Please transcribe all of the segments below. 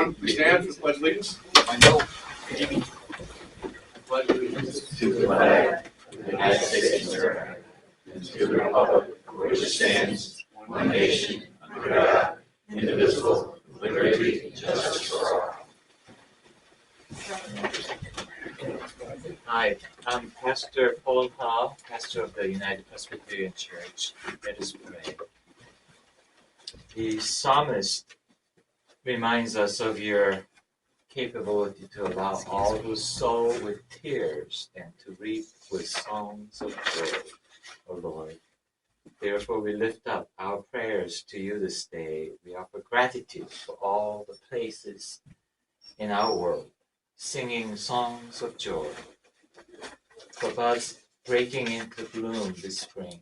We stand for the Pledge of Allegiance. I know. Pledge allegiance to the flag of the United States of America and to the republic for which it stands, one nation, under God, indivisible, with liberty and justice for all. Hi, I'm Pastor Paul Hall, pastor of the United Presbyterian Church. Let us pray. The psalmist reminds us of your capability to allow all who sow with tears and to reap with songs of joy, O Lord. Therefore, we lift up our prayers to you this day. We offer gratitude for all the places in our world singing songs of joy, for buds breaking into bloom this spring,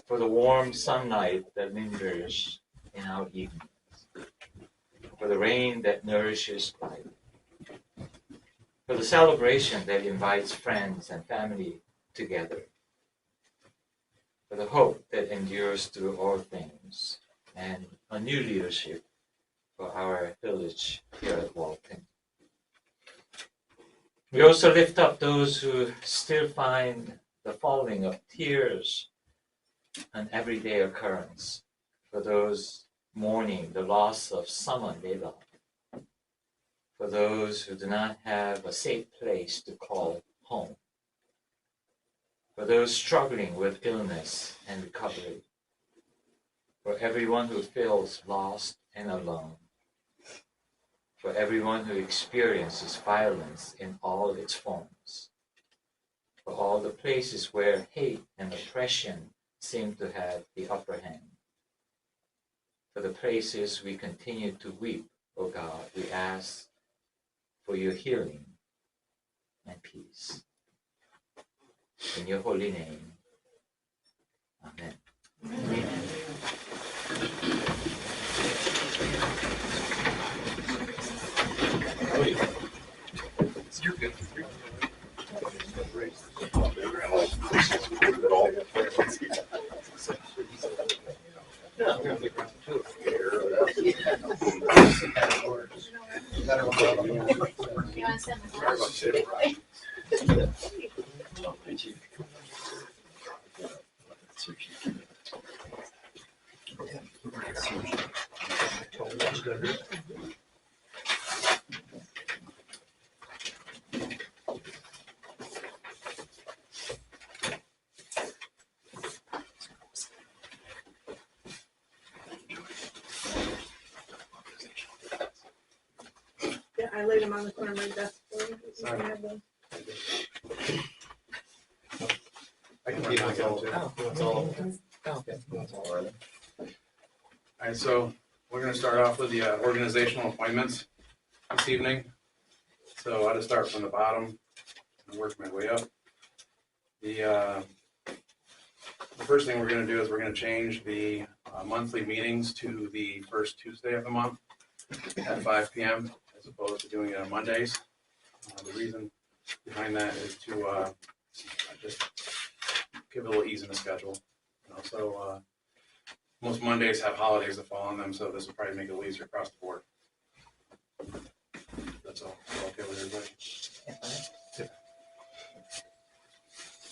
for the warm sunlight that lingers in our evenings, for the rain that nourishes life, for the celebration that invites friends and family together, for the hope that endures through all things, and a new leadership for our village here at Walton. We also lift up those who still find the falling of tears an everyday occurrence, for those mourning the loss of someone they love, for those who do not have a safe place to call home, for those struggling with illness and recovery, for everyone who feels lost and alone, for everyone who experiences violence in all its forms, for all the places where hate and oppression seem to have the upper hand, for the places we continue to weep, O God, we ask for your healing and peace. In your holy name, amen. Amen. You're good. Yeah, I laid them on the corner of my desk for you. You can have them. I can keep it all. All right, so we're going to start off with the organizational appointments this evening. So I'll just start from the bottom and work my way up. The first thing we're going to do is we're going to change the monthly meetings to the first Tuesday of the month at 5 p.m. as opposed to doing it on Mondays. The reason behind that is to just give it a little ease in the schedule. And also, most Mondays have holidays that fall on them, so this will probably make it a little easier across the board. That's all. Is that okay with everybody?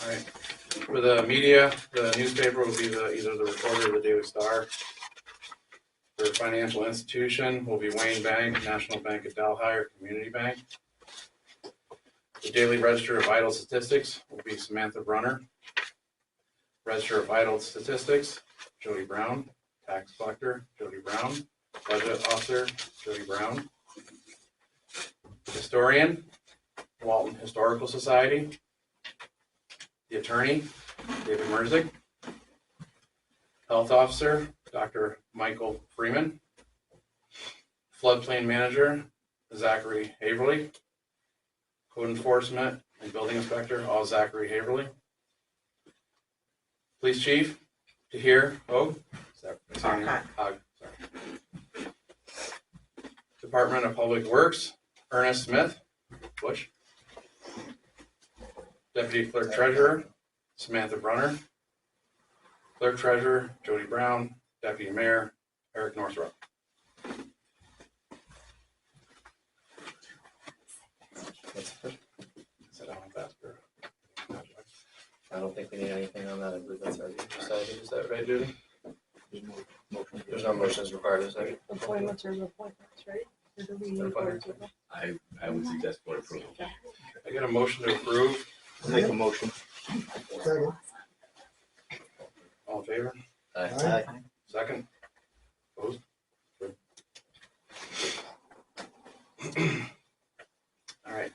All right. For the media, the newspaper will be either the Recorder or the Daily Star. For financial institution will be Wayne Bank, National Bank of Delhi, Community Bank. The Daily Register of Vital Statistics will be Samantha Brunner. Register of Vital Statistics, Jody Brown. Tax Collector, Jody Brown. Budget Officer, Jody Brown. Historian, Walton Historical Society. The Attorney, David Merzick. Health Officer, Dr. Michael Freeman. Floodplain Manager, Zachary Haverly. Code Enforcement and Building Inspector, all Zachary Haverly. Police Chief, Tahir Hogue. Sorry. Department of Public Works, Ernest Smith, Bush. Deputy Clerk Treasurer, Samantha Brunner. Clerk Treasurer, Jody Brown. Deputy Mayor, Eric Northrup. I don't think we need anything on that. I believe that's already decided. Is that right, Judy? There's no motions required, is there? Appointments are appointments, right? Or do we need boards with them? I would suggest board approval. I get a motion to approve. Make a motion. Second. All in favor? Aye. Second? Opposed? Good. All right.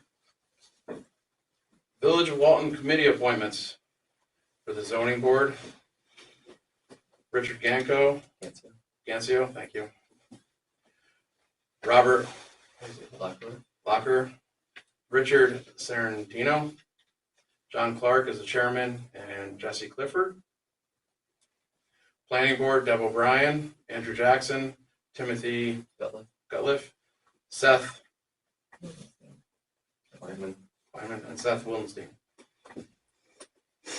Village of Walton Committee appointments for the zoning board. Richard Ganco, Gancio, thank you. Robert Blackwood. Locker, Richard Serentino, John Clark is the chairman, and Jesse Clifford. Planning board, Deb O'Brien, Andrew Jackson, Timothy Gutliff, Seth Wyman. Wyman, and Seth Wildenstein.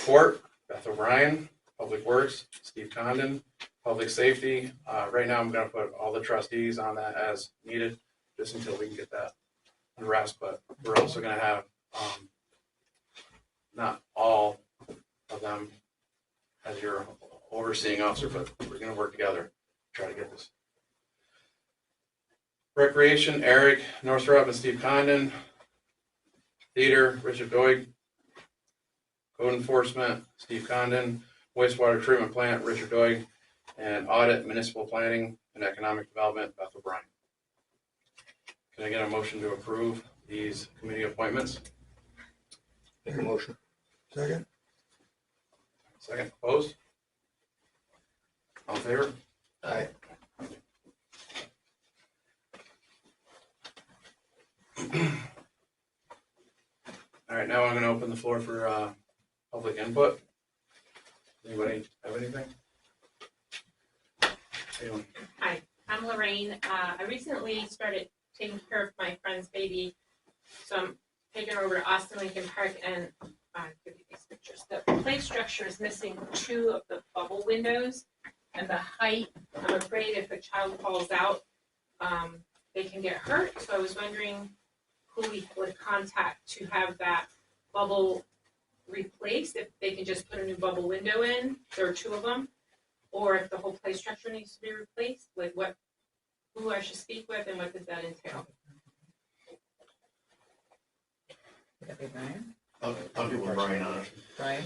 Court, Beth O'Brien, Public Works, Steve Condon, Public Safety. Right now I'm gonna put all the trustees on that as needed, just until we can get that rest, but we're also gonna have, not all of them as your overseeing officer, but we're gonna work together, try to get this. Recreation, Eric Northrop and Steve Condon. Theater, Richard Doig. Code Enforcement, Steve Condon. Wastewater Treatment Plant, Richard Doig. And Audit, Municipal Planning and Economic Development, Beth O'Brien. Can I get a motion to approve these committee appointments? Make a motion. Second. Second, opposed? All in favor? Aye. All right, now I'm gonna open the floor for public input. Anybody have anything? Anyone? Hi, I'm Lorraine. I recently started taking care of my friend's baby, so I'm taking her over to Austin Lincoln Park and give you these pictures. The play structure is missing 2 of the bubble windows, and the height, I'm afraid if a child falls out, they can get hurt. So I was wondering who we would contact to have that bubble replaced, if they can just put a new bubble window in. There are 2 of them. Or if the whole play structure needs to be replaced, like who I should speak with and what does that entail? Would that be Brian? I'll give Brian on it. Brian?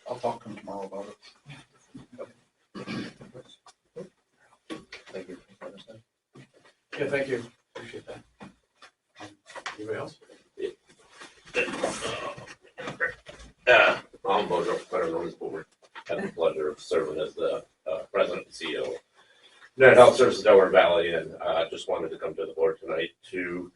I'll talk to him tomorrow about it. Thank you. Yeah, thank you. Appreciate that. Anybody else? I'm Bojo, better known as Boomer. Had the pleasure of serving as the president and CEO of United Health Services Delaware Valley, and just wanted to come to the board tonight to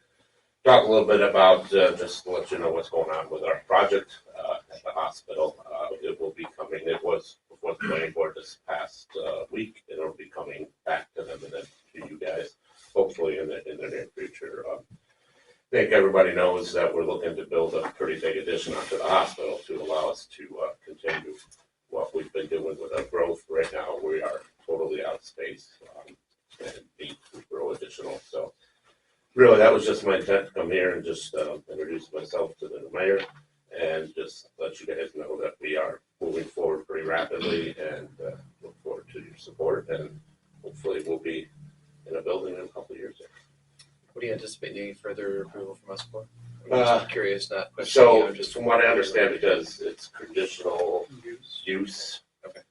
talk a little bit about, just to let you know what's going on with our project at the hospital. It will be coming, it was before the planning board this past week, and it'll be coming back to them and then to you guys, hopefully in the near future. I think everybody knows that we're looking to build a pretty big addition onto the hospital to allow us to continue what we've been doing with our growth. Right now, we are totally out of space and need to grow additional. So really, that was just my intent to come here and just introduce myself to the mayor and just let you guys know that we are moving forward pretty rapidly and look forward to your support, and hopefully we'll be in a building in a couple of years. What do you anticipate needing further approval from us for? I'm just curious, not questioning So, you, I'm just from what I understand, because it's conditional use. Okay.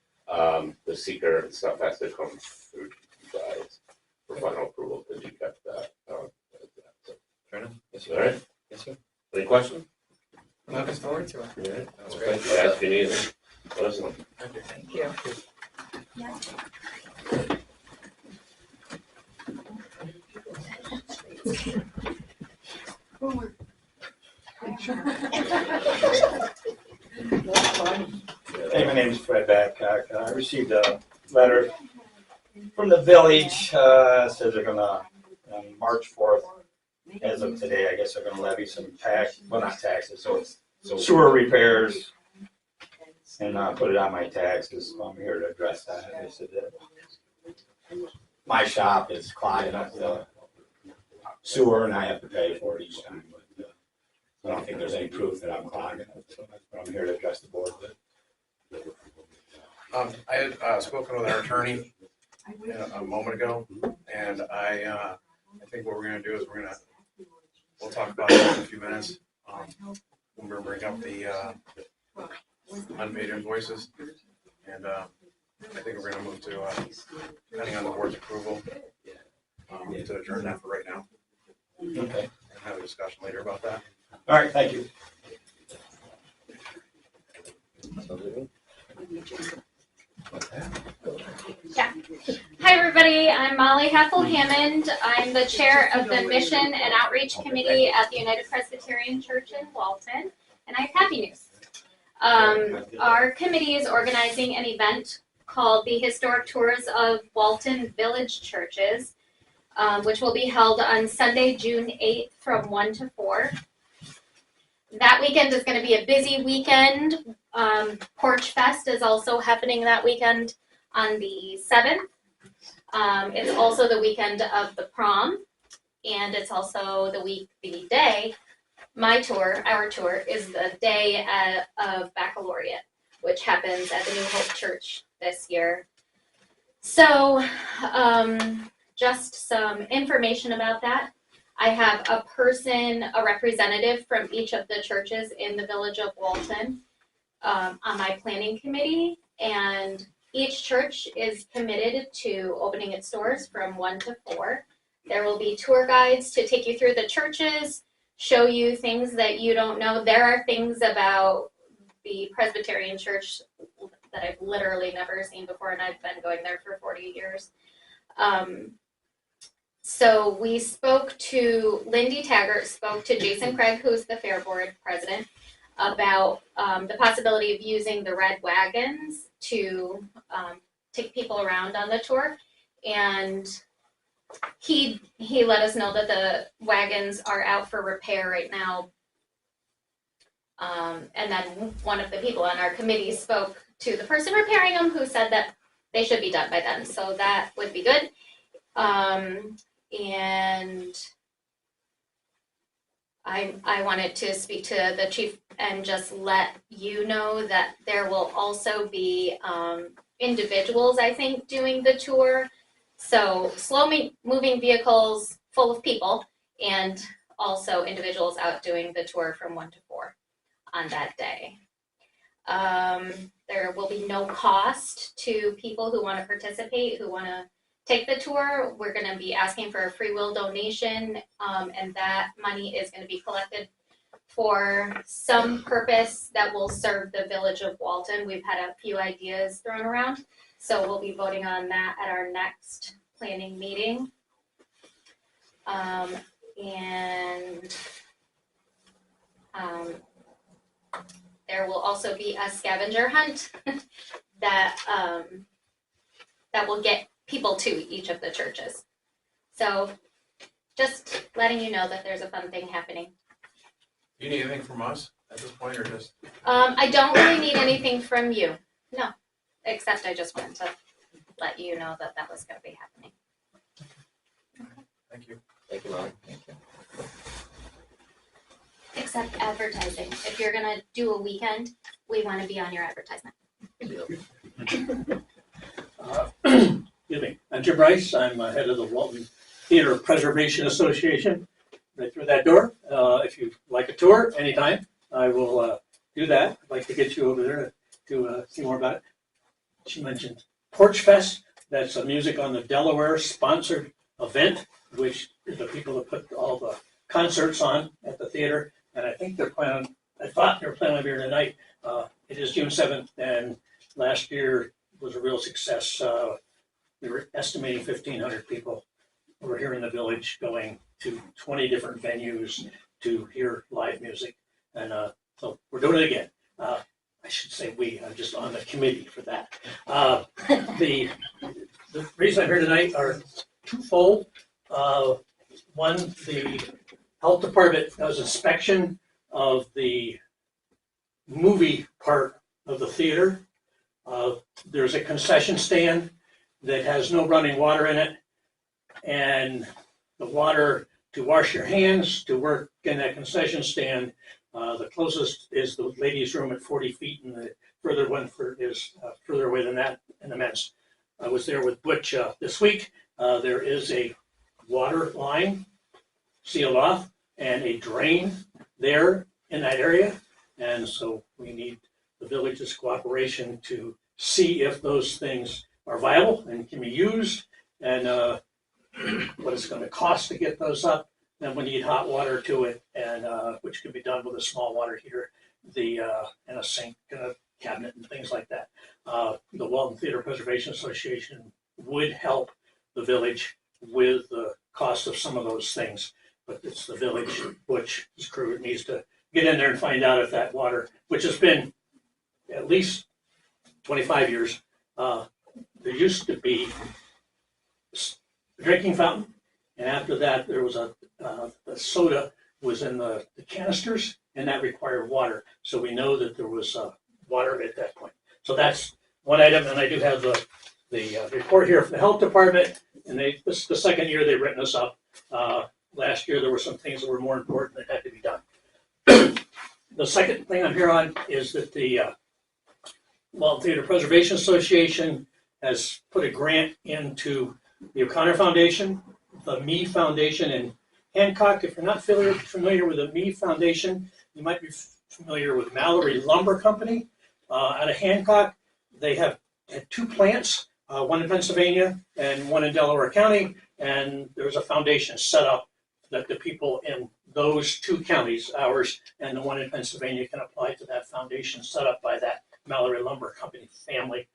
The seeker and stuff has to come through you guys for final approval, because you got that. So, Fair enough. Yes, all sir. right, Yes, sir. any questions? I'm looking forward to it. All right. That's great. Thank you, guys. If you need anything, let us know. Thank you. Hey, my name is Fred Babcock. I received a letter from the village, says they're gonna, on March 4th, as of today, I guess they're gonna levy some tax, well, not taxes, so sewer repairs, and put it on my taxes. So I'm here to address that. They said that my shop is clogging up the sewer and I have to pay for it each time. But I don't think there's any proof that I'm clogging it, so that's what I'm here to address the board with. I had spoken with our attorney a moment ago, and I think what we're gonna do is we'll talk about that in a few minutes. When we bring up the unpaid invoices, and I think we're gonna move to, depending on the board's approval, to adjourn that for right now, Okay. and have a discussion later about that. All right, thank you. Yeah. Hi, everybody. I'm Molly Heffel-Hammond. I'm the chair of the Mission and Outreach Committee at the United Presbyterian Church in Walton, and I have happy news. Our committee is organizing an event called the Historic Tours of Walton Village Churches, which will be held on Sunday, June 8th from 1 to 4. That weekend is going to be a busy weekend. Porch Fest is also happening that weekend on the 7th. It's also the weekend of the prom, and it's also the day, our tour, is the day of baccalaureate, which happens at the New Hope Church this year. So, just some information about that. I have a representative from each of the churches in the village of Walton on my planning committee, and each church is committed to opening its doors from 1 to 4. There will be tour guides to take you through the churches, show you things that you don't know. There are things about the Presbyterian Church that I've literally never seen before, and I've been going there for 40 years. So we Lindy Taggart spoke to Jason Craig, who's the Fair Board president, about the possibility of using the red wagons to take people around on the tour. And he let us know that the wagons are out for repair right now. And then one of the people on our committee spoke to the person repairing them, who said that they should be done by then. So that would be good. And I wanted to speak to the chief and just let you know that there will also be individuals, I think, doing the tour. So slow-moving vehicles full of people, and also individuals out doing the tour from 1 to 4 on that day. There will be no cost to people who want to participate, who want to take the tour. We're going to be asking for a free will donation, and that money is going to be collected for some purpose that will serve the village of Walton. We've had a few ideas thrown around, so we'll be voting on that at our next planning meeting. There will also be a scavenger hunt that will get people to each of the churches. So just letting you know that there's a fun thing happening. Do you need anything from us at this point, or just? I don't really need anything from you, no, except I just wanted to let you know that that was going to be happening. Thank you. Thank you, Molly. Except advertising. If you're going to do a weekend, we want to be on your advertisement. Excuse me. I'm Jim Rice. I'm head of the Walton Theater Preservation Association. Right through that door. If you'd like a tour anytime, I will do that. I'd like to get you over there to see more about it. She mentioned Porch Fest. That's a Music on the Delaware sponsored event, which is the people that put all the concerts on at the theater. And I think I thought they were planning on being here tonight. It is June 7th, and last year was a real success. We were estimating 1,500 people were here in the village, going to 20 different venues to hear live music. And so we're doing it again. I should say I'm just on the committee for that. The reason I'm here tonight are twofold. One, the health department does inspection of the movie part of the theater. There's a concession stand that has no running water in it, and the water to wash your hands, to work in that concession stand. The closest is the ladies' room at 40 feet, and the further one is further away than that in the men's. I was there with Butch this week. There is a water line sealed off and a drain there in that area. And so we need the village's cooperation to see if those things are viable and can be used, and what it's going to cost to get those up. Then we need hot water to it, and which can be done with a small water heater, and a sink and a cabinet and things like that. The Walton Theater Preservation Association would help the village with the cost of some of those things, but it's the village, Butch, his crew, that needs to get in there and find out if that water, which has been at least 25 years, there used to be a drinking fountain, and after that there was the soda was in the canisters, and that required water. So we know that there was water at that point. So that's one item, and I do have the report here from the health department, and this is the second year they've written us up. Last year there were some things that were more important that had to be done. The second thing I'm here on is that the Walton Theater Preservation Association has put a grant into the O'Connor Foundation, the Me Foundation in Hancock. If you're not familiar with the Me Foundation, you might be familiar with Mallory Lumber Company out of Hancock. They have had two plants, one in Pennsylvania and one in Delaware County, and there's a foundation set up that the people in those two counties, ours and the one in Pennsylvania, can apply to that foundation set up by that Mallory Lumber Company family.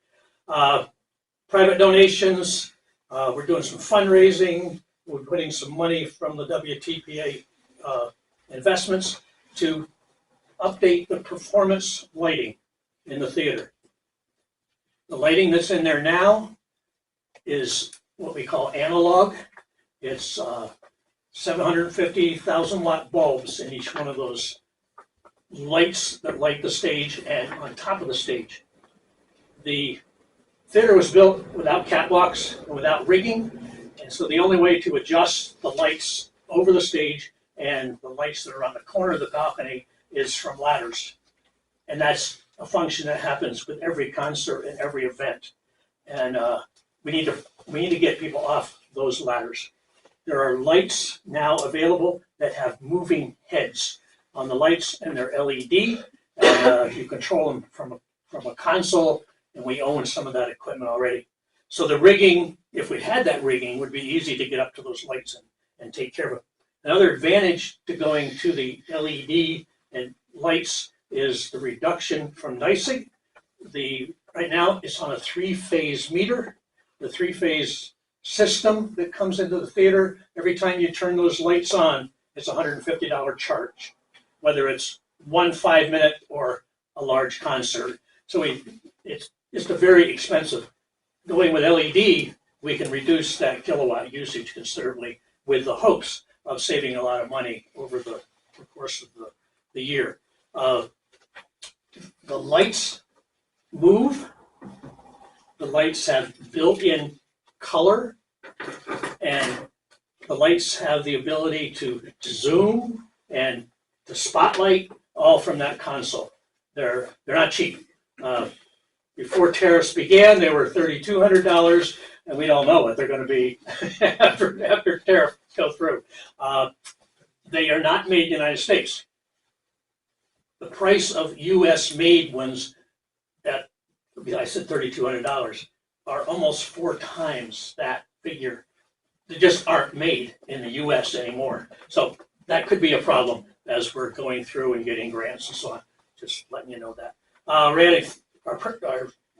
Private donations, we're doing some fundraising. We're putting some money from the WTPA investments to update the performance lighting in the theater. The lighting that's in there now is what we call analog. It's 750,000 watt bulbs in each one of those lights that light the stage and on top of the stage. The theater was built without catwalks and without rigging, and so the only way to adjust the lights over the stage and the lights that are on the corner of the balcony is from ladders. And that's a function that happens with every concert and every event. And we need to get people off those ladders. There are lights now available that have moving heads on the lights, and they're LED. And you control them from a console, and we own some of that equipment already. So the rigging, if we had that rigging, would be easy to get up to those lights and take care of it. Another advantage to going to the LED and lights is the reduction from NYSEG. Right now it's on a three-phase meter. The three-phase system that comes into the theater, every time you turn those lights on, it's a $150 charge, whether it's 1 5-minute or a large concert. So it's just a very expensive. Going with LED, we can reduce that kilowatt usage considerably with the hopes of saving a lot of money over the course of the year. The lights move. The lights have built-in color, and the lights have the ability to zoom and to spotlight, all from that console. They're not cheap. Before tariffs began, they were $3,200, and we don't know what they're going to be after tariffs go through. They are not made in the United States. The price of U.S. made ones that I said $3,200 are almost 4 times that figure. They just aren't made in the U.S. anymore. So that could be a problem as we're going through and getting grants and so on. Just letting you know that. Our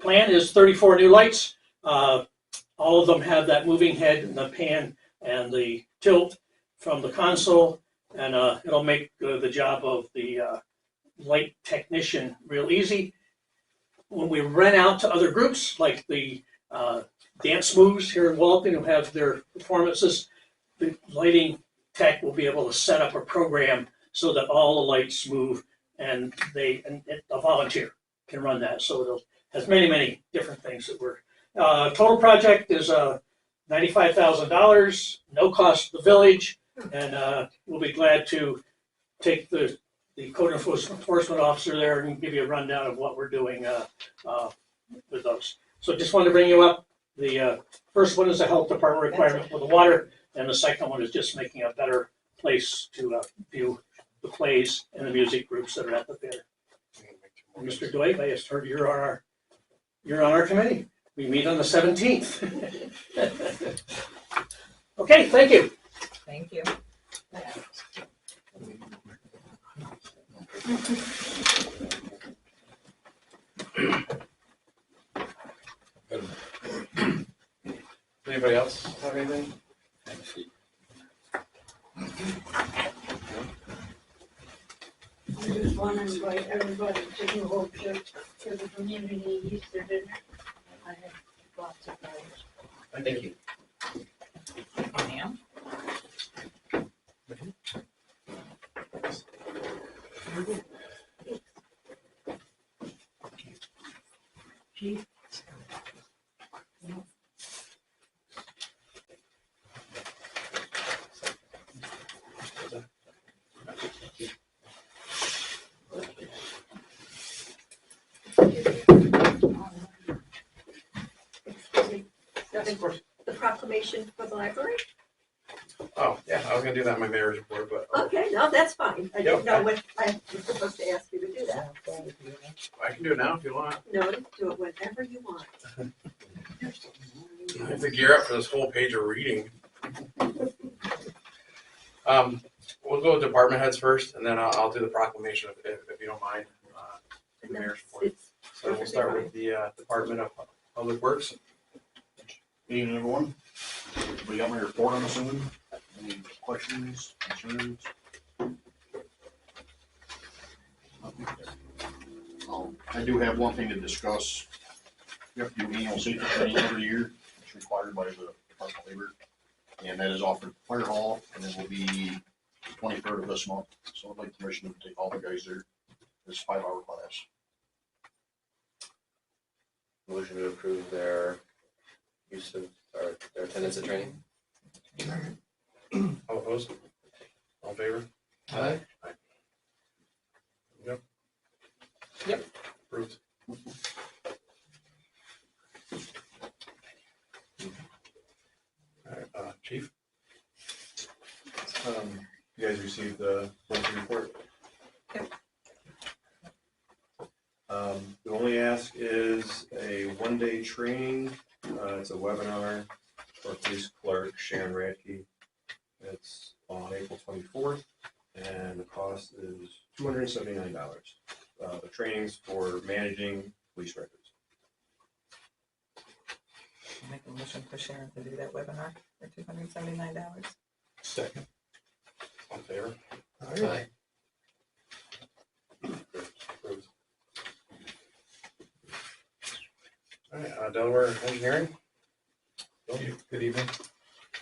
plan is 34 new lights. All of them have that moving head and the pan and the tilt from the console, and it'll make the job of the light technician real easy. When we rent out to other groups, like the dance moves here in Walton who have their performances, the lighting tech will be able to set up a program so that all the lights move, and a volunteer can run that. So it has many, many different things that we're. Total project is $95,000, no cost to the village. And we'll be glad to take the code enforcement officer there and give you a rundown of what we're doing with those. So just wanted to bring you up. The first one is a health department requirement for the water, and the second one is just making a better place to view the plays and the music groups that are at the theater. And Mr. Dwight, I just heard you're on our committee. We meet on the 17th. Okay, thank you. Thank you. Anybody else have anything? I just want to invite everybody to New Hope Church for the community Easter dinner. I have lots of those. Thank you. Ma'am? Chief? The proclamation for the library? Oh, yeah, I was gonna do that in my mayor's report, but Okay, no, that's fine. I Yep. didn't know when I was supposed to ask you to do that. I can do it now if you want. No, do it whenever you want. I have to gear up for this whole page of reading. We'll go with department heads first, and then I'll do the proclamation if you don't mind. The mayor's report. It's So we'll start with the Department of Public Works. Evening, everyone. We got my report, I'm assuming. Any questions, concerns? I do have one thing to discuss. We have to do annual safety training every year. It's required by the Department of Labor. And that is offered at Fire Hall, and it will be the 23rd of this month. So I'd like permission to take all the guys there. It's a 5-hour class. Motion to approve their use of, or their attendance at training. All opposed? All in favor? Aye. Yep. Yep. Approved. All right, Chief? You guys received the monthly report? The only ask is a one-day training. It's a webinar for police clerk Sharon Radke. It's on April 24th, and the cost is $279. The training's for managing police records. I'll make a motion for Sharon to do that webinar for $279. Second. All in favor? Aye. Approved. All right, Delaware Engineering. Good evening.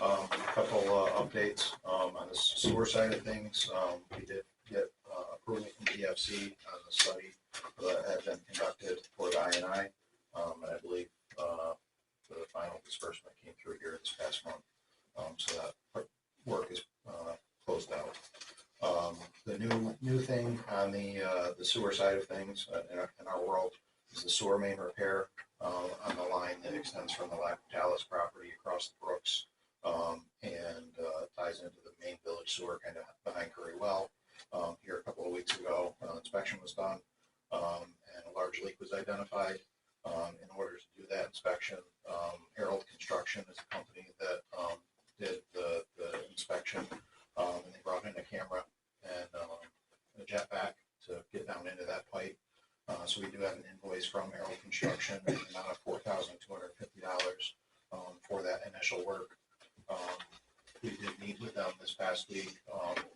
A couple updates on the sewer side of things. We did get approval from DFC on the study that had been conducted for the INI. And I believe the final disbursement came through here this past month. So that work is closed out. The new thing on the sewer side of things in our world is the sewer main repair on the line that extends from the Lactalis property across the brooks and ties into the main village sewer kind of behind Curry Well. Here a couple of weeks ago, inspection was done and a large leak was identified. In order to do that inspection, Herald Construction is a company that did the inspection, and they brought in a camera and a jetpack to get down into that pipe. So we do have an invoice from Herald Construction in the amount of $4,250 for that initial work. We did meet with them this past week,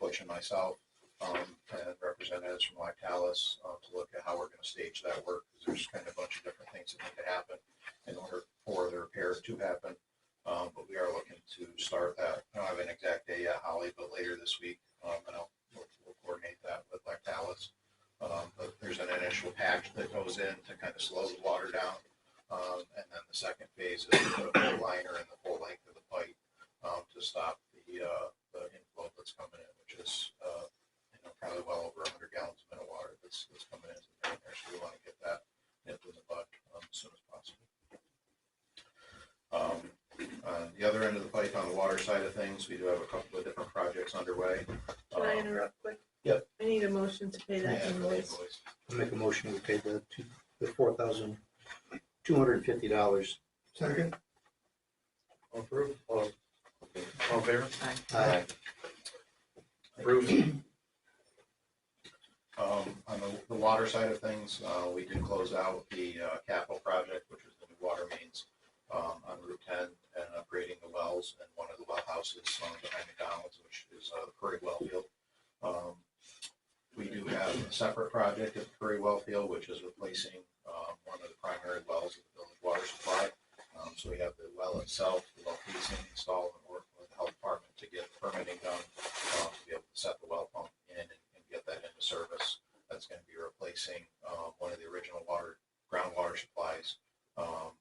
Butch and myself, and representatives from Lactalis to look at how we're going to stage that work, because there's kind of a bunch of different things that need to happen in order for the repair to happen. But we are looking to start that. I don't have an exact day yet, Holly, but later this week, and we'll coordinate that with Lactalis. But there's an initial patch that goes in to kind of slow the water down. And then the second phase is to put a full liner in the full length of the pipe to stop the inflow on the water side of things, we do have a couple of different projects underway. Can I interrupt quick? Yep. I need a motion to pay that Yeah, invoice. I'll make a motion, we pay the $4,250. Second. All approved? All in favor? Aye. Approved. On the water side of things, we did close out the capital project, which was the new water mains on Route 10 and upgrading the wells and one of the well houses behind McDonald's, which is the Curry well field. We do have a separate project at the Curry well field, which is replacing one of the primary wells of the village water supply. So we have the well itself, the well casing installed, and working with the health department to get permitting done to be able to set the well pump in and get that into service. That's going to be replacing one of the original groundwater supplies,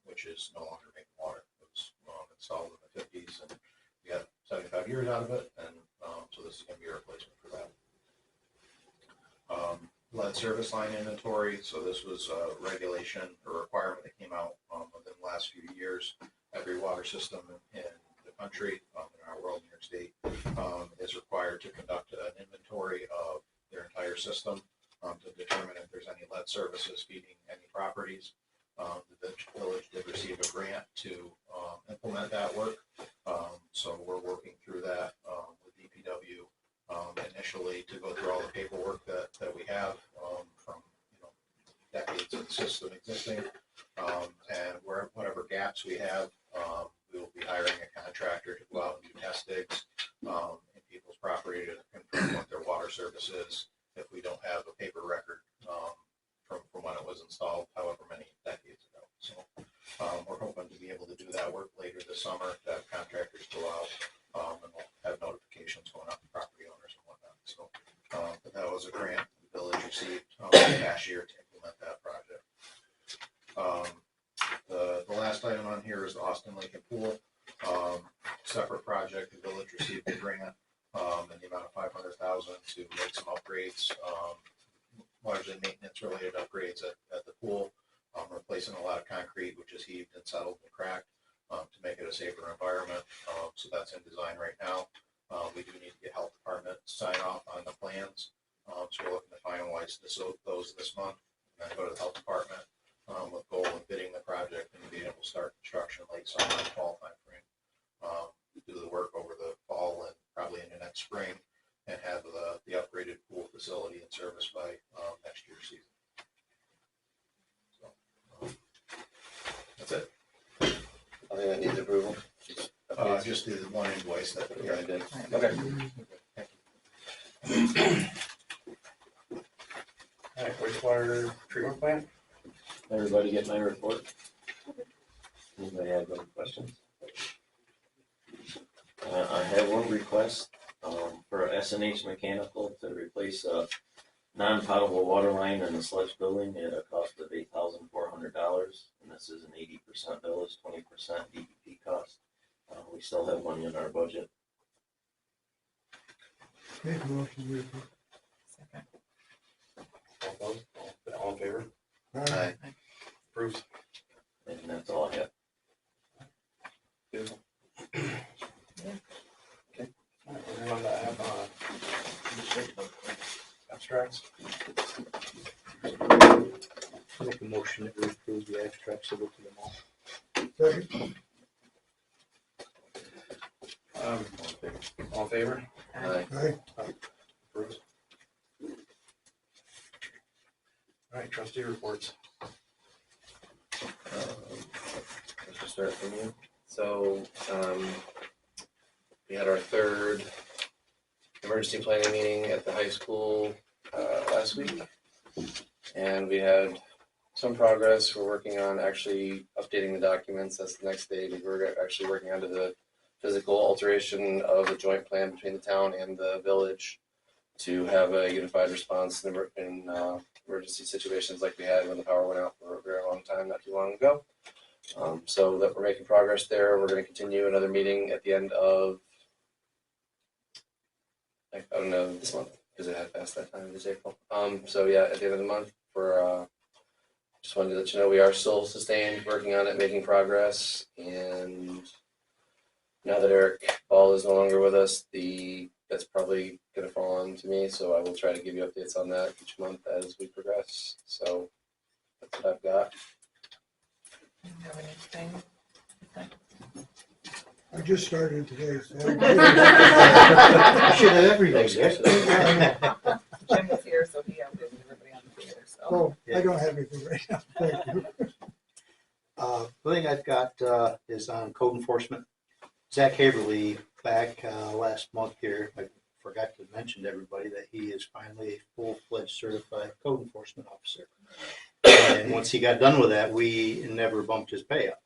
which is no longer making water. It was installed in the 50s, and we got 75 years out of it, and so this is going to be a replacement for that. Lead service line inventory. So this was a regulation or requirement that came out within the last few years. Every water system in the country, in our world, New York State, is required to conduct an inventory of their entire system to determine if there's any lead services feeding any properties. The village did receive a grant to implement that work. So we're working through that with DPW initially to go through all the paperwork that we have from decades of the system existing, and whatever gaps we have, we will be hiring a contractor to go out and do test digs in people's property to confirm what their water service is if we don't have a paper record from when it was installed, however many decades ago. So we're hoping to be able to do that work later this summer, to have contractors go out and we'll have notifications going out to property owners and whatnot. So but that was a grant the village received last year to implement that project. The last item on here is the Austin Lincoln Pool. Separate project, the village received a grant in the amount of $500,000 to make some upgrades, largely maintenance related upgrades at the pool, replacing a lot of concrete which is heaved and settled and cracked to make it a safer environment. So that's in design right now. We do need to get health department sign off on the plans. So we're looking to finalize those this month and then go to the health department with goal of bidding the project and being able to start construction late summer and fall timeframe. Do the work over the fall and probably into next spring and have the upgraded pool facility in service by next year's season. So that's it. I think that needs approval. Just the one invoice that we already did. Okay. All right, wastewater treatment plant. Everybody get my report? Anybody have any questions? I have one request for SNH Mechanical to replace a non-potable water line in the Sledge building at a cost of $8,400. And this is an 80% bill, is 20% DPP cost. We still have money in our budget. Make a motion, we approve. Second. All opposed? All in favor? Aye. Approved. And that's all I have. Beautiful. Okay. All right, we're going to have abstracts. Make a motion that we approve the abstracts of the mall. Second. All in favor? Aye. Aye. Approved. All right, trustee reports. Let's just start from you. So, we had our third emergency planning meeting at the high school last week. And we had some progress. We're working on actually updating the documents. That's the next stage. We're actually working onto the physical alteration of the joint plan between the town and the village to have a unified response in emergency situations like we had when the power went out for a very long time, not too long ago. So that we're making progress there. We're going to continue another meeting at the end of, I don't know, this month, because it had passed that time, it is April. So yeah, at the end of the month, we're just wanted to let you know we are still sustained, working on it, making progress. And now that Eric Paul is no longer with us, that's probably gonna fall on to me, so I will try to give you updates on that each month as we progress. So that's what I've got. Do you have anything? I just started today, so. You should have everything, yes. Jim was here, so he updated everybody on the theater, so. Oh, I don't have anything right now, thank you. The thing I've got is on code enforcement. Zach Haverly, back last month here, I forgot to mention to everybody that he is finally a full-fledged certified code enforcement officer. And once he got done with that, we never bumped his pay up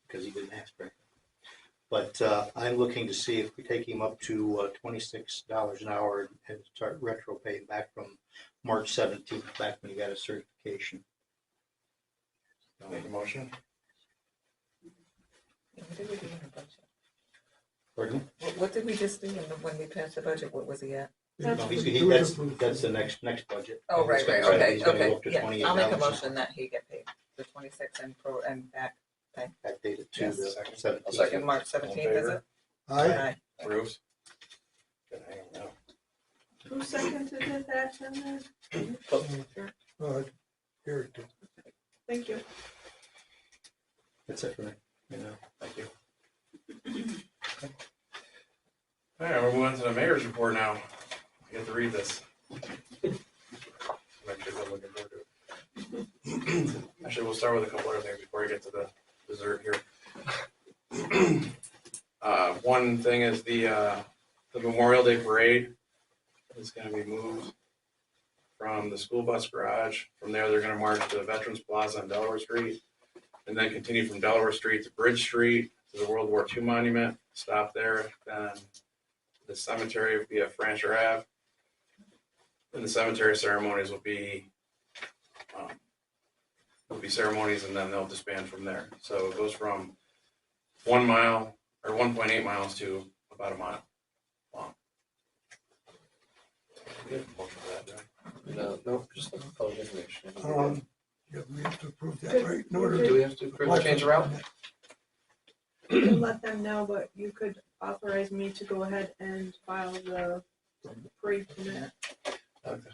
because he didn't ask for it. But I'm looking to see if we take him up to $26 an hour and start retro paying back from March 17th, back when he got his certification. I'll make a motion. What did we do in the budget? Pardon? What did we just do when we passed the budget? What was he at? That's the next budget. Oh, right, He's gonna- okay, he's gonna go okay, up to yeah. $28 I'll make a an hour. motion that he get paid the 26 and back pay. Backdated to Yes. the I'll 17th. second. March 17th, is it? Aye. Bruce? Good, hang on now. Who seconded that then? Here it is. Thank you. That's it for me. You know. Thank you. All right, we're moving to the mayor's report now. I get to read this. My kids are looking forward to it. Actually, we'll start with a couple other things before we get to the dessert here. One thing is the Memorial Day Parade is going to be moved from the school bus garage. From there, they're going to march to Veterans Plaza on Delaware Street, and then continue from Delaware Street to Bridge Street to the World War II Monument, stop there, then the cemetery via Francher Ave. And the cemetery ceremonies will be ceremonies, and then they'll disband from there. So it goes from 1 mile or 1.8 miles to about a mile long. Good motion for that, right? No, just public information. Yeah, we have to approve that, right? In order Do we have to approve the change of route? You can let them know, but you could authorize me to go ahead and file the parade permit. Okay.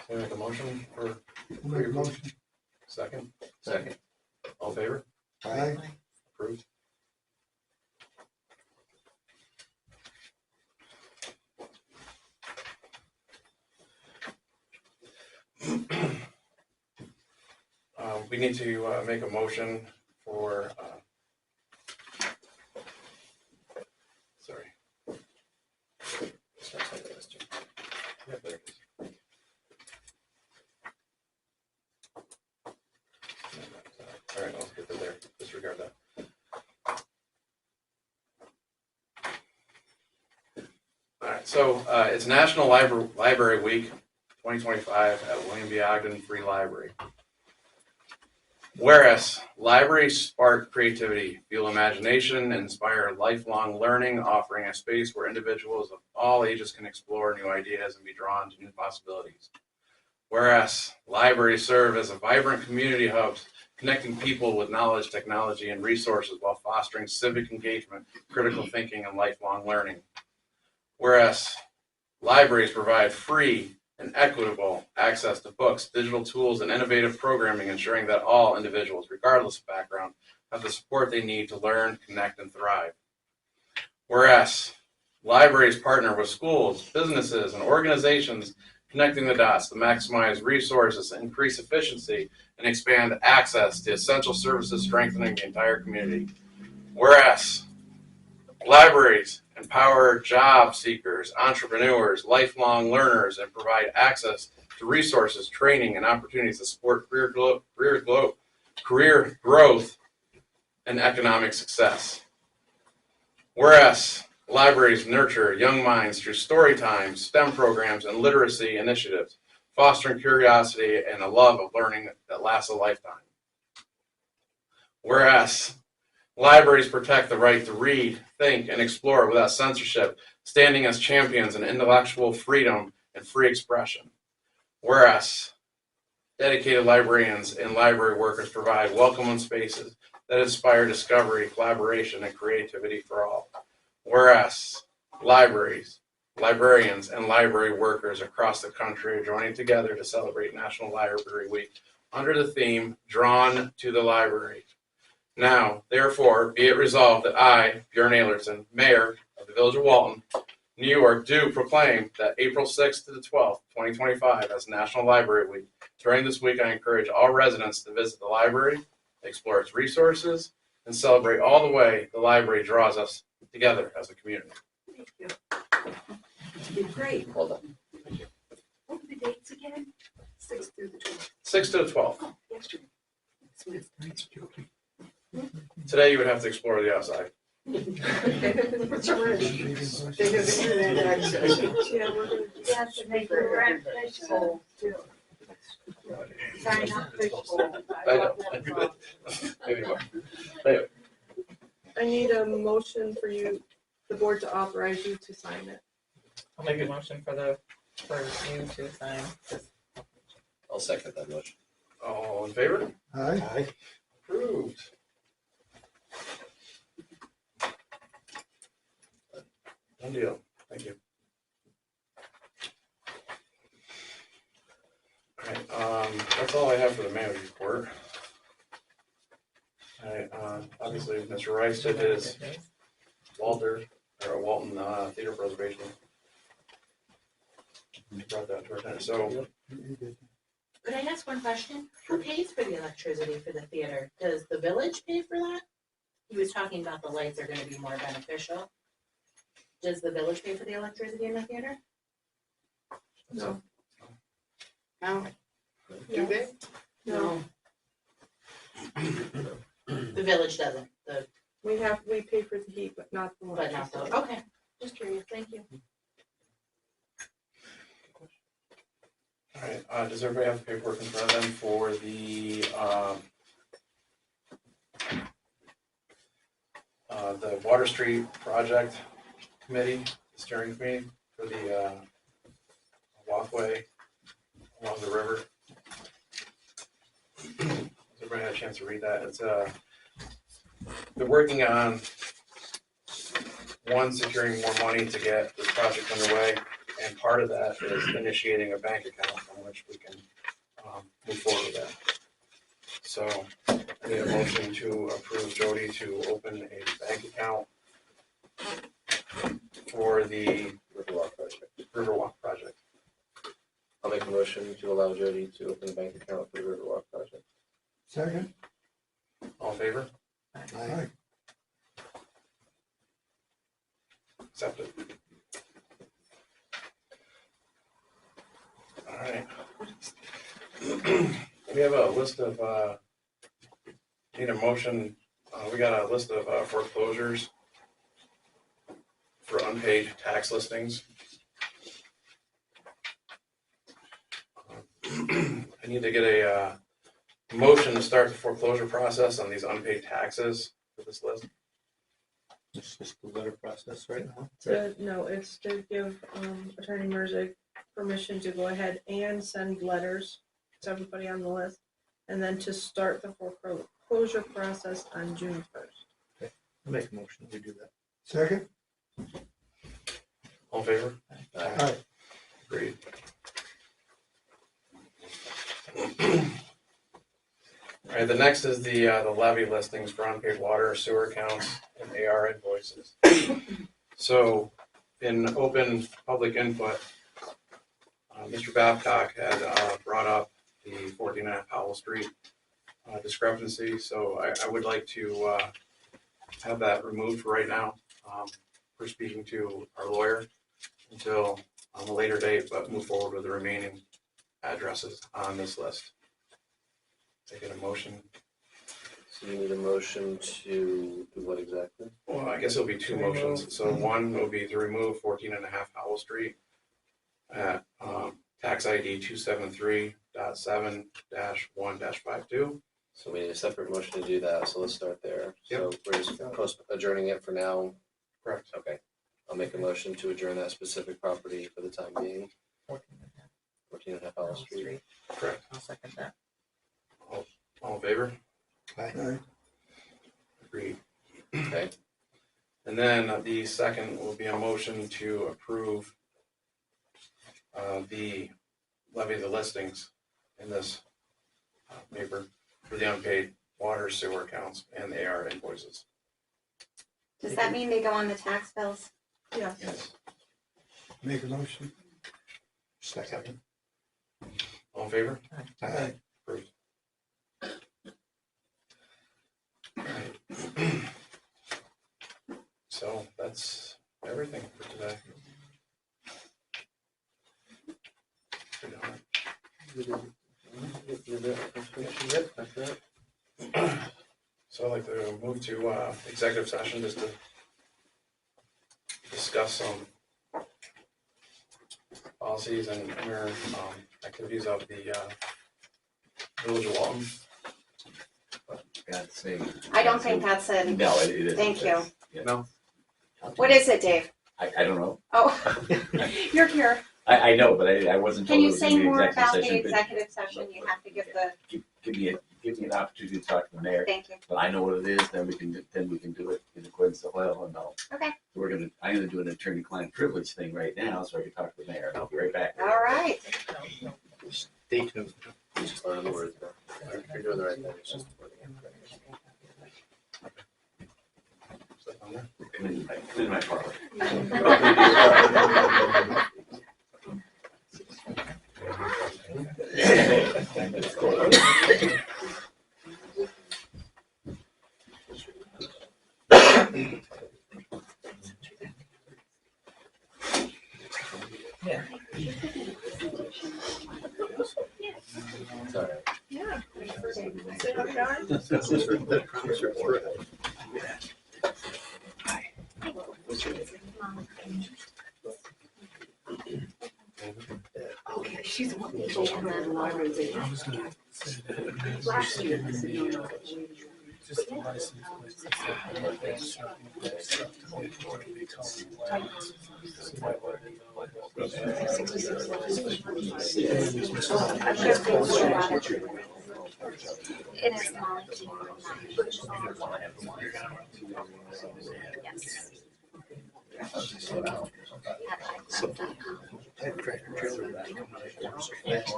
Can we make a motion for Make a motion. second? Second. All in favor? Aye. Approved. We need to make a motion for, sorry. Yep, there it is. All right, I'll get to there. Disregard that. All right, so it's National Library Week 2025 at William B. Ogden Free Library. Whereas libraries spark creativity, fuel imagination, and inspire lifelong learning, offering a space where individuals of all ages can explore new ideas and be drawn to new possibilities. Whereas libraries serve as a vibrant community hubs, connecting people with knowledge, technology, and resources while fostering civic engagement, critical thinking, and lifelong learning. Whereas libraries provide free and equitable access to books, digital tools, and innovative programming, ensuring that all individuals, regardless of background, have the support they need to learn, connect, and thrive. Whereas libraries partner with schools, businesses, and organizations, connecting the dots to maximize resources, increase efficiency, and expand access to essential services, strengthening the entire community. Whereas libraries empower job seekers, entrepreneurs, lifelong learners, and provide access to resources, training, and opportunities to support career growth and economic success. Whereas libraries nurture young minds through story times, STEM programs, and literacy initiatives, fostering curiosity and a love of learning that lasts a lifetime. Whereas libraries protect the right to read, think, and explore without censorship, standing as champions in intellectual freedom and free expression. Whereas dedicated librarians and library workers provide welcoming spaces that inspire discovery, collaboration, and creativity for all. whereas libraries, librarians, and library workers across the country are joining together to celebrate National Library Week under the theme Drawn to the Library. Now, therefore, be it resolved that I, Bjorn Aylerson, Mayor of the Village of Walton, New York, do proclaim that April 6th to the 12th, 2025 as National Library Week. During this week, I encourage all residents to visit the library, explore its resources, and celebrate all the way the library draws us together as a community. Thank you. You did great. Well done. What were the dates again? 6th through the 12th. 6th to the 12th. Oh, yesterday. Thanks, Jody. Today, you would have to explore the outside. What's your word? They have internet access. Yeah, we're gonna. You have to make your rent fishbowl too. Sign up fishbowl. I know. Maybe more. Anyway, I need a motion for you, the board to authorize you to sign it. I'll make a motion for you to sign this. I'll second that motion. all in favor? Aye. Approved. Done deal. Thank you. All right, that's all I have for the manager's report. All right, obviously, Mr. Rice did his Walton Theater Preservation. He brought that to our attention. So, Could I ask one question? Who pays for the electricity for the theater? Does the village pay for that? He was talking about the lights are gonna be more beneficial. Does the village pay for the electricity in the theater? No. No. Do they? No. The village doesn't, We pay for the heat, but not the but not electricity. the, okay, just curious, thank you. all right, does everybody have the paperwork in front of them for the Water Street Project Committee, the steering committee for the walkway along the river? Has everybody had a chance to read that? It's they're working on securing more money to get this project underway, and part of that is initiating a bank account on which we can move forward with that. So I need a motion to approve Jody to open a bank account for the Riverwalk project. I'll make a motion to allow Jody to open a bank account for the Riverwalk project. Second? All in favor? Aye. Accepted. All right. We have a list of, need a motion, we got a list of foreclosures for unpaid tax listings. I need to get a motion to start the foreclosure process on these unpaid taxes for this list. It's just the letter process right now. No, it's to give Attorney Merzick permission to go ahead and send letters to everybody on the list, and then to start the foreclosure process on June 1st. I'll make a motion, we do that. Second? All in favor? Aye. Agreed. All right, the next is the levy listings for unpaid water, sewer accounts, and AR invoices. So, in open public input, Mr. Babcock had brought up the 14.5 Powell Street discrepancy. So I would like to have that removed for right now. We're speaking to our lawyer until a later date, but move forward with the remaining addresses on this list. Taking a motion. So you need a motion to do what exactly? Well, I guess it'll be two motions. So one will be to remove 14.5 Howell Street at tax ID 273.7-1-52. So we need a separate motion to do that, so let's start there. So we're just adjourning it for now. Correct. Okay. I'll make a motion to adjourn that specific property for the time being. 14.5 Howell Street. Correct. I'll second that. All in favor? Aye. Agreed. Okay. And then the second will be a motion to approve the levy the listings in this paper for the unpaid water, sewer accounts and AR invoices. Does that mean they go on the tax bills? Yeah. Yes. Make a motion. Second. All in favor? Aye. Approved. Alright. So that's everything for today. So I'd like to move to executive session just to discuss some policies and inner activities of the Village of Walton. God's sake. I don't think that's it. No, it is. Thank you. Yeah. No. What is it, Dave? I don't know. Oh, you're here. I know, but I wasn't Can told. you it was say gonna be more executive about the session, but executive session? You have to give the, Give me an opportunity to talk to the mayor. thank you. But I know what it is, then we can do it in accordance to oil and all. Okay. I'm gonna do an attorney-client privilege thing right now, so I can talk to the mayor. I'll be right back. All right. Stay tuned. Just learn the words. You're doing the right thing. It's just Come in my parlor. Yeah. Sorry. Yeah. Say how you are. Okay, she's the one that told me that the library was in. Last year. Just the license plates. It is Molly. Yes.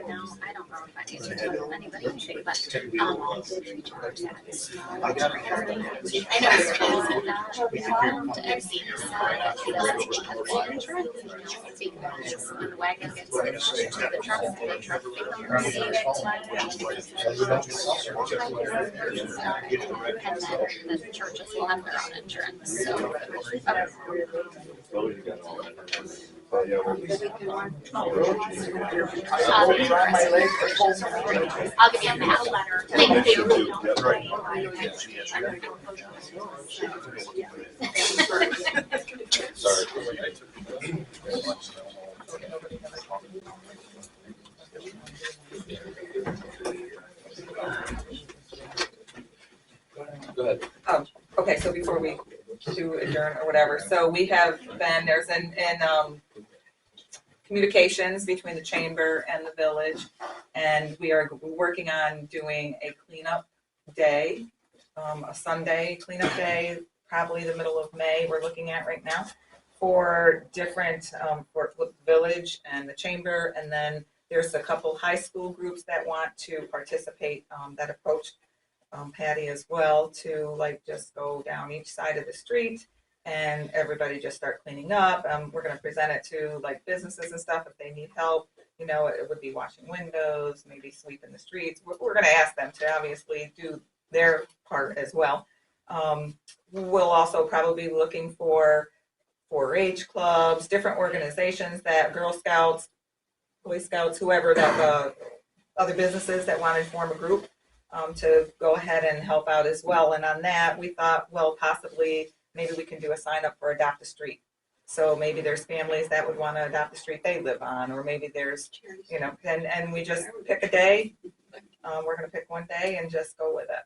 Now, I don't know if I need to tell anybody, but I did reach out to I know it's involved and see because when the wagon gets to the truck, the truck becomes and then the churches will have their own insurance, so. I'll give you a letter. Thank you. Sorry. Go ahead. Okay, so before we do adjourn or whatever, so we have been, there's in communications between the chamber and the village, and we are working on doing a cleanup day, a Sunday cleanup day, probably the middle of May, we're looking at right now, for different, for the village and the chamber, and then there's a couple high school groups that want to participate, that approached Patty as well, to like just go down each side of the street and everybody just start cleaning up. We're going to present it to like businesses and stuff if they need help. You know, it would be washing windows, maybe sweeping the streets. We're going to ask them to obviously do their part as well. We'll also probably be looking for 4-H clubs, different organizations that Girl Scouts, Boy Scouts, whoever that other businesses that want to form a group to go ahead and help out as well. And on that, we thought, well, possibly maybe we can do a sign up for Adopt a Street. So maybe there's families that would want to adopt the street they live on, or maybe there's, you know, and we just pick a day. We're going to pick one day and just go with it.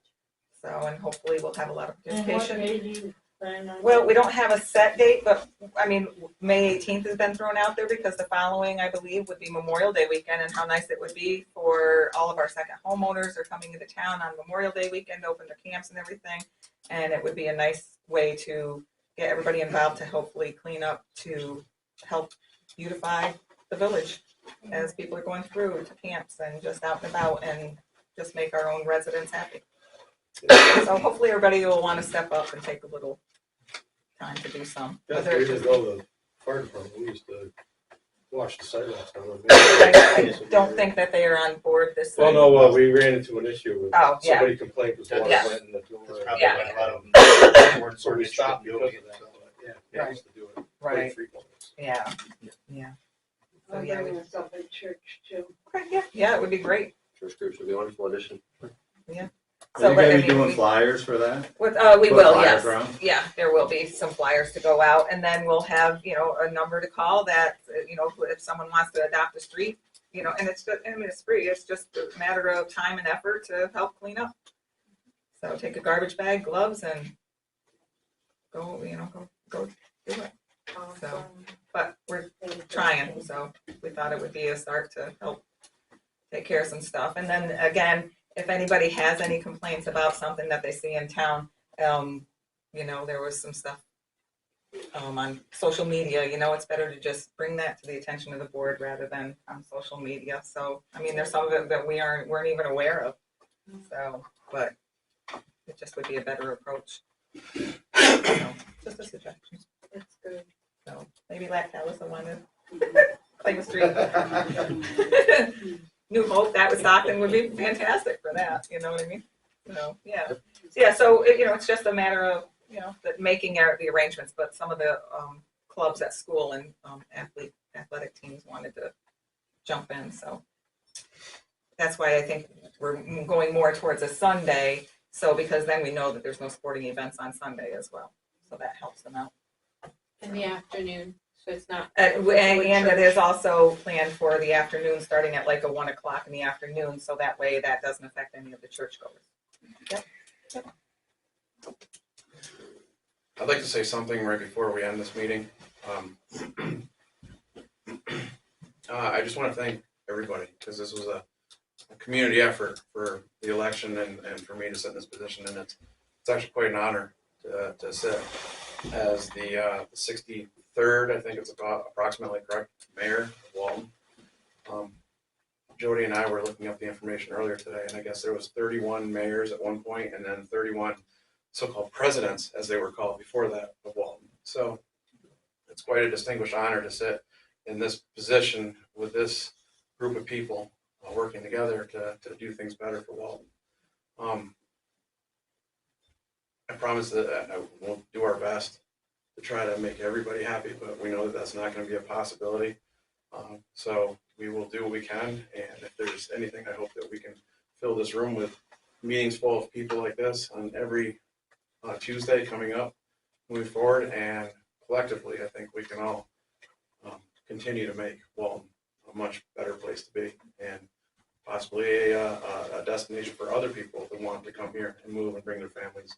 So, and hopefully we'll have a lot of participation. plan on? Well, we don't have a set date, but I mean, May 18th has been thrown out there because the following, I believe, would be Memorial Day weekend, and how nice it would be for all of our second homeowners are coming into town on Memorial Day weekend, open their camps and everything. And it would be a nice way to get everybody involved to hopefully clean up to help beautify the village as people are going through to camps and just out and about and just make our own residents happy. So hopefully everybody will want to step up and take a little time to do some. That's Whether it's years just- ago, the fire department, we used to wash the sidewalks down. I don't think that they are on board this. Well, no, we ran into an issue with, Oh, yeah. somebody complained because water Yeah. went in the door. That's probably Yeah. why a lot of them weren't So we furnished stopped with because doing of it, that, so. but yeah, we used to do it quite Right. frequently. Yeah, yeah. So I'm yeah, bringing us up at church too. yeah, it would be great. Church groups would be a wonderful addition. Yeah. Are So, you but, gonna I be mean, doing we- flyers for that? we Put will, flyers yes. around? Yeah, there will be some flyers to go out, and then we'll have, you know, a number to call that, you know, if someone wants to adopt a street, you know, and it's just, I mean, it's free. It's just a matter of time and effort to help clean up. So take a garbage bag, gloves, and go, you know, go do it. So, but we're trying, so we thought it would be a start to help take care of some stuff. And then again, if anybody has any complaints about something that they see in town, you know, there was some stuff on social media, you know, it's better to just bring that to the attention of the board rather than on social media. So, I mean, there's some of it that we weren't even aware of. So, but it just would be a better approach. So, just a suggestion. That's good. So maybe Lactalis will want to claim a street. New Hope, that was Stockton would be fantastic for that, you know what I mean? So, yeah. Yeah, so, you know, it's just a matter of, you know, that making the arrangements, but some of the clubs at school and athletic teams wanted to jump in, so. That's why I think we're going more towards a Sunday, so because then we know that there's no sporting events on Sunday as well, so that helps them out. In the afternoon, so it's not. And it is also planned for the afternoon, starting at like 1 o'clock in the afternoon, so that way that doesn't affect any of the churchgoers. Yep. I'd like to say something right before we end this meeting. I just want to thank everybody, because this was a community effort for the election and for me to sit in this position, and it's actually quite an honor to sit as the 63rd, I think it's about approximately correct, mayor of Walton. Jody and I were looking up the information earlier today, and I guess there was 31 mayors at one point, and then 31 so-called presidents, as they were called before that, of Walton. So it's quite a distinguished honor to sit in this position with this group of people working together to do things better for Walton. I promise that we'll do our best to try to make everybody happy, but we know that that's not going to be a possibility. So we will do what we can, and if there's anything, I hope that we can fill this room with meetings full of people like this on every Tuesday coming up, moving forward, and collectively, I think we can all continue to make Walton a much better place to be, and possibly a destination for other people that want to come here and move and bring their families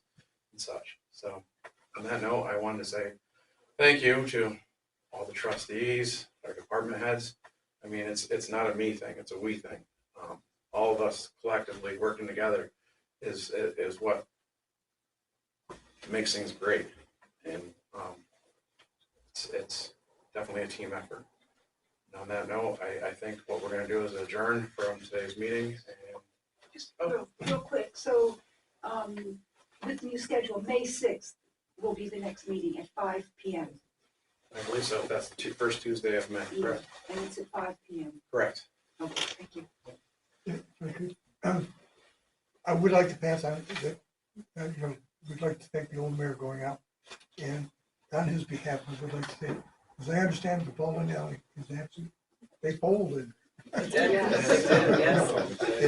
and such. So on that note, I wanted to say thank you to all the trustees, our department heads. I mean, it's not a me thing, it's a we thing. All of us collectively working together is what makes things great. And it's definitely a team effort. And on that note, I think what we're going to do is adjourn from today's meeting. And Just real quick, so with the new schedule, May 6th will be the next meeting at 5 p.m. I believe so. That's the first Tuesday of May, correct? And it's at 5 p.m. Correct. Okay, thank you. Yeah, very good. I would like to pass on that, we'd like to thank the old mayor going out. And on his behalf, I would like to say, as I understand, the bowling alley is absolute, they folded. It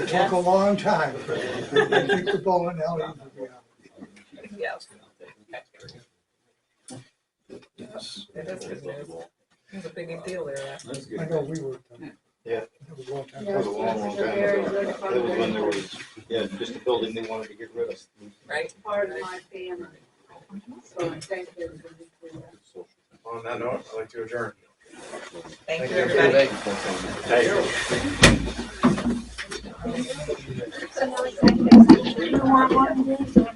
took a long time. I think the bowling alley is a reality. Yes. It is good news. It was a big deal there last week. I know we were. Yeah. That was a long time. That was a long, long time ago. That was when there was, just a building they wanted to get rid of. Right. Part of my family. On that note, I'd like to adjourn. Thank you, everybody. Thank you. You want one of these?